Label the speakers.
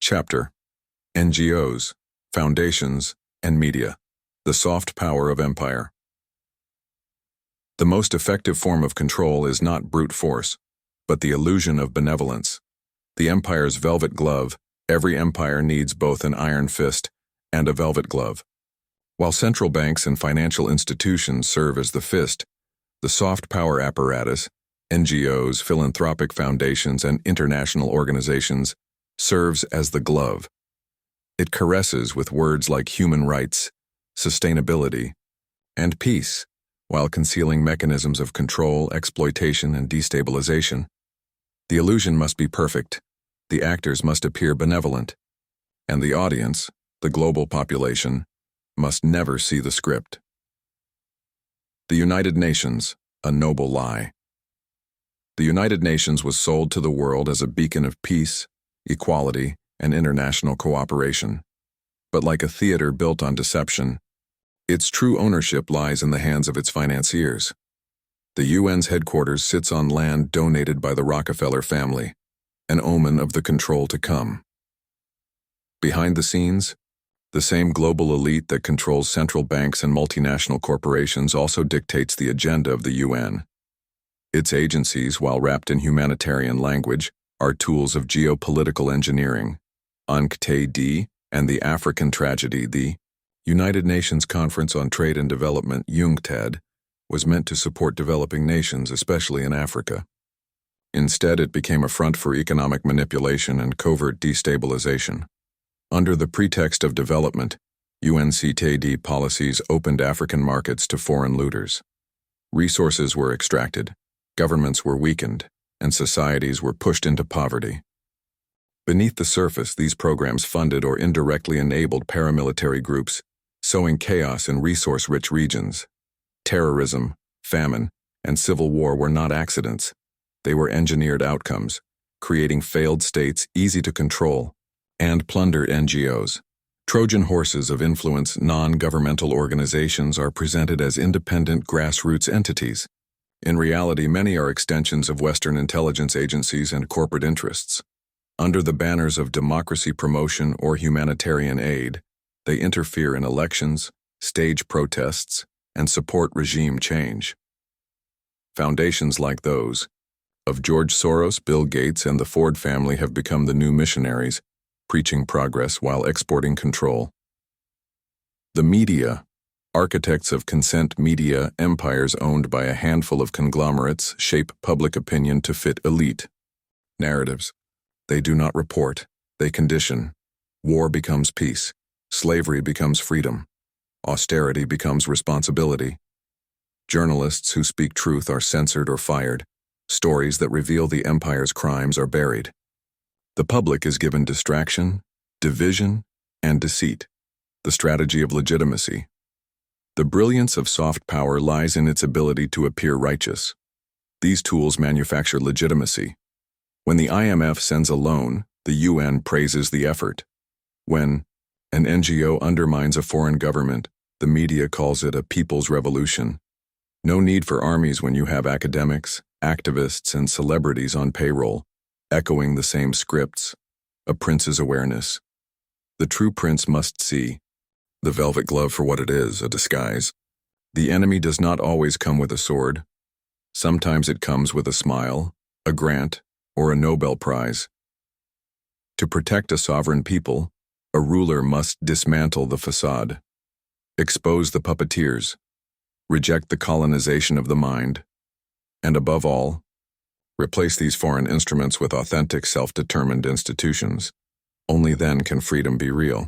Speaker 1: Chapter: NGOs, Foundations, and Media, the Soft Power of Empire. The most effective form of control is not brute force, but the illusion of benevolence. The empire's velvet glove. Every empire needs both an iron fist and a velvet glove. While central banks and financial institutions serve as the fist, the soft power apparatus, NGOs, philanthropic foundations, and international organizations, serves as the glove. It caresses with words like human rights, sustainability, and peace, while concealing mechanisms of control, exploitation, and destabilization. The illusion must be perfect, the actors must appear benevolent, and the audience, the global population, must never see the script. The United Nations, a noble lie. The United Nations was sold to the world as a beacon of peace, equality, and international cooperation. But like a theater built on deception, its true ownership lies in the hands of its financiers. The UN's headquarters sits on land donated by the Rockefeller family, an omen of the control to come. Behind the scenes, the same global elite that controls central banks and multinational corporations also dictates the agenda of the UN. Its agencies, while wrapped in humanitarian language, are tools of geopolitical engineering. UNCTAD and the African tragedy, the United Nations Conference on Trade and Development, UNCTAD, was meant to support developing nations, especially in Africa. Instead, it became a front for economic manipulation and covert destabilization. Under the pretext of development, UNCTAD policies opened African markets to foreign looters. Resources were extracted, governments were weakened, and societies were pushed into poverty. Beneath the surface, these programs funded or indirectly enabled paramilitary groups, sowing chaos in resource-rich regions. Terrorism, famine, and civil war were not accidents. They were engineered outcomes, creating failed states easy to control, and plundered NGOs. Trojan horses of influence non-governmental organizations are presented as independent grassroots entities. In reality, many are extensions of Western intelligence agencies and corporate interests. Under the banners of democracy promotion or humanitarian aid, they interfere in elections, stage protests, and support regime change. Foundations like those of George Soros, Bill Gates, and the Ford family have become the new missionaries, preaching progress while exporting control. The media, architects of consent media empires owned by a handful of conglomerates, shape public opinion to fit elite narratives. They do not report, they condition. War becomes peace, slavery becomes freedom, austerity becomes responsibility. Journalists who speak truth are censored or fired. Stories that reveal the empire's crimes are buried. The public is given distraction, division, and deceit, the strategy of legitimacy. The brilliance of soft power lies in its ability to appear righteous. These tools manufacture legitimacy. When the IMF sends a loan, the UN praises the effort. When an NGO undermines a foreign government, the media calls it a people's revolution. No need for armies when you have academics, activists, and celebrities on payroll, echoing the same scripts. A prince's awareness. The true prince must see the velvet glove for what it is, a disguise. The enemy does not always come with a sword. Sometimes it comes with a smile, a grant, or a Nobel Prize. To protect a sovereign people, a ruler must dismantle the facade, expose the puppeteers, reject the colonization of the mind, and above all, replace these foreign instruments with authentic self-determined institutions. Only then can freedom be real.